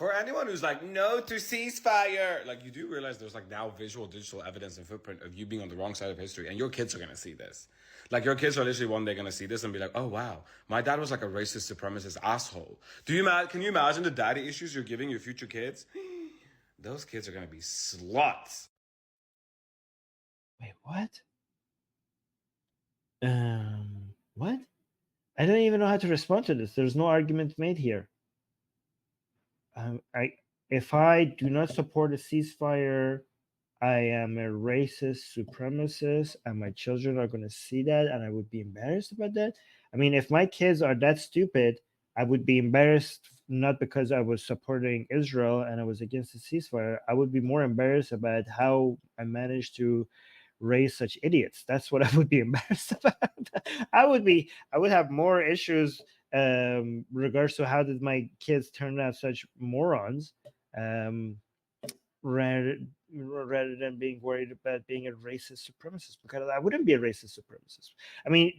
For anyone who's like, no to ceasefire, like you do realize there's like now visual, digital evidence and footprint of you being on the wrong side of history, and your kids are gonna see this. Like your kids are literally one day gonna see this and be like, oh wow, my dad was like a racist supremacist asshole. Can you imagine the daddy issues you're giving your future kids? Those kids are gonna be sluts. Wait, what? What? I don't even know how to respond to this. There's no argument made here. If I do not support a ceasefire, I am a racist supremacist, and my children are going to see that, and I would be embarrassed about that. I mean, if my kids are that stupid, I would be embarrassed not because I was supporting Israel and I was against the ceasefire. I would be more embarrassed about how I managed to raise such idiots. That's what I would be embarrassed about. I would have more issues regards to how did my kids turn out such morons, rather than being worried about being a racist supremacist, because I wouldn't be a racist supremacist. I mean,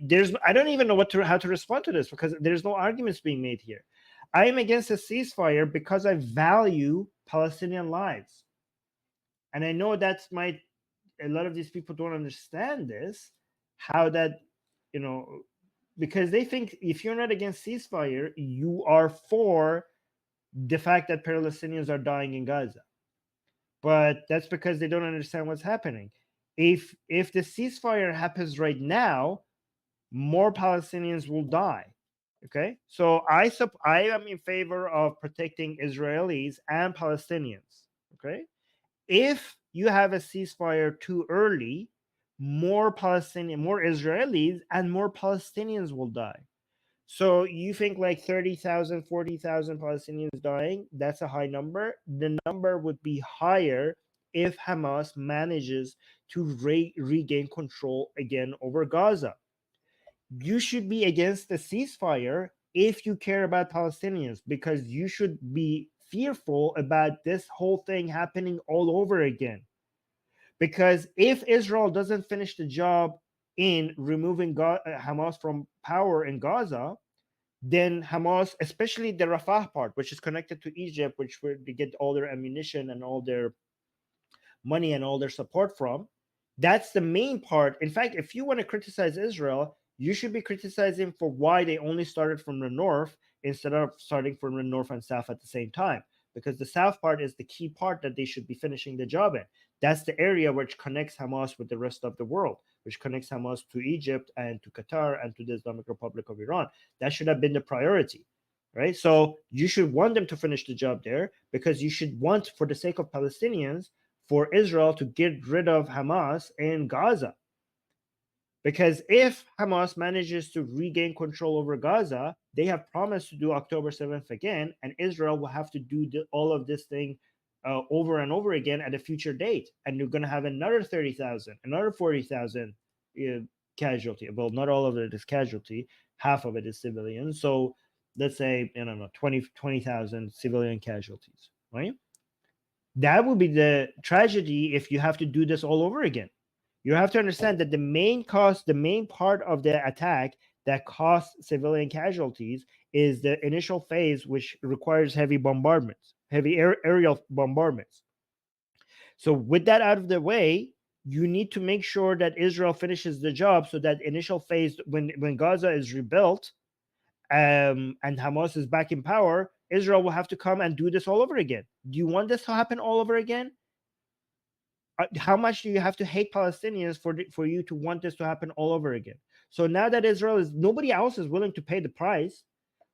I don't even know how to respond to this, because there's no arguments being made here. I am against a ceasefire because I value Palestinian lives, and I know that's a lot of these people don't understand this, how that, because they think if you're not against ceasefire, you are for the fact that Palestinians are dying in Gaza. But that's because they don't understand what's happening. If the ceasefire happens right now, more Palestinians will die. Okay, so I am in favor of protecting Israelis and Palestinians. Okay, if you have a ceasefire too early, more Israelis and more Palestinians will die. So you think like 30,000, 40,000 Palestinians dying, that's a high number. The number would be higher if Hamas manages to regain control again over Gaza. You should be against the ceasefire if you care about Palestinians, because you should be fearful about this whole thing happening all over again. Because if Israel doesn't finish the job in removing Hamas from power in Gaza, then Hamas, especially the Rafah part, which is connected to Egypt, which where they get all their ammunition and all their money and all their support from, that's the main part. In fact, if you want to criticize Israel, you should be criticizing for why they only started from the north instead of starting from the north and south at the same time. Because the south part is the key part that they should be finishing the job in. That's the area which connects Hamas with the rest of the world, which connects Hamas to Egypt and to Qatar and to the Islamic Republic of Iran. That should have been the priority, right? So you should want them to finish the job there, because you should want, for the sake of Palestinians, for Israel to get rid of Hamas in Gaza. Because if Hamas manages to regain control over Gaza, they have promised to do October 7th again, and Israel will have to do all of this thing over and over again at a future date. And you're going to have another 30,000, another 40,000 casualty. Well, not all of it is casualty. Half of it is civilian. So let's say, 20,000 civilian casualties, right? That would be the tragedy if you have to do this all over again. You have to understand that the main part of the attack that costs civilian casualties is the initial phase, which requires heavy bombardments, heavy aerial bombardments. So with that out of the way, you need to make sure that Israel finishes the job, so that initial phase, when Gaza is rebuilt, and Hamas is back in power, Israel will have to come and do this all over again. Do you want this to happen all over again? How much do you have to hate Palestinians for you to want this to happen all over again? So now that nobody else is willing to pay the price,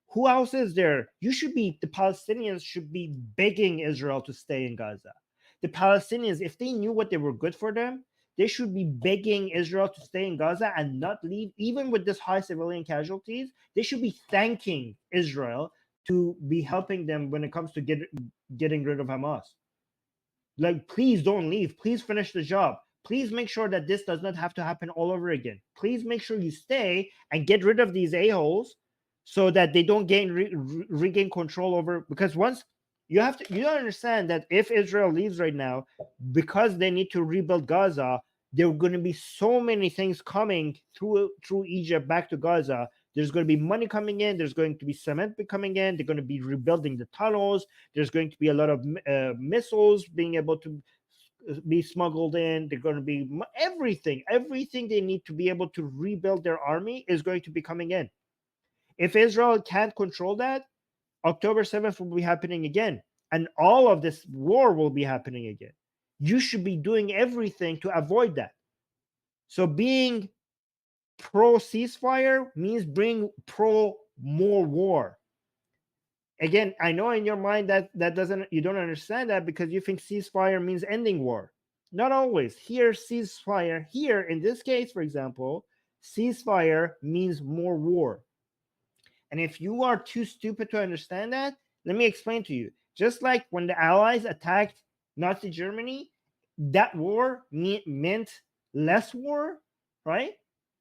who else is there? The Palestinians should be begging Israel to stay in Gaza. The Palestinians, if they knew what they were good for them, they should be begging Israel to stay in Gaza and not leave, even with this high civilian casualties. They should be thanking Israel to be helping them when it comes to getting rid of Hamas. Like, please don't leave. Please finish the job. Please make sure that this does not have to happen all over again. Please make sure you stay and get rid of these a-holes so that they don't regain control over. Because once you don't understand that if Israel leaves right now, because they need to rebuild Gaza, there are going to be so many things coming through Egypt back to Gaza. There's going to be money coming in. There's going to be cement coming in. They're going to be rebuilding the tunnels. There's going to be a lot of missiles being able to be smuggled in. They're going to be everything they need to be able to rebuild their army is going to be coming in. If Israel can't control that, October 7th will be happening again, and all of this war will be happening again. You should be doing everything to avoid that. So being pro ceasefire means bring pro more war. Again, I know in your mind that you don't understand that because you think ceasefire means ending war. Not always. Here, ceasefire, here in this case, for example, ceasefire means more war. And if you are too stupid to understand that, let me explain to you. Just like when the Allies attacked Nazi Germany, that war meant less war, right?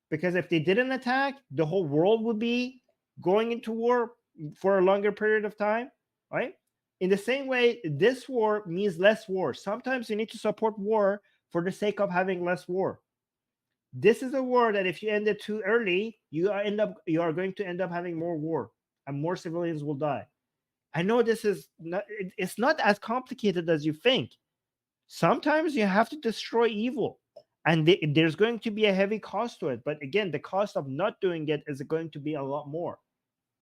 Because if they didn't attack, the whole world would be going into war for a longer period of time, right? In the same way, this war means less war. Sometimes you need to support war for the sake of having less war. This is a war that if you end it too early, you are going to end up having more war, and more civilians will die. I know this is not, it's not as complicated as you think. Sometimes you have to destroy evil, and there's going to be a heavy cost to it. But again, the cost of not doing it is going to be a lot more.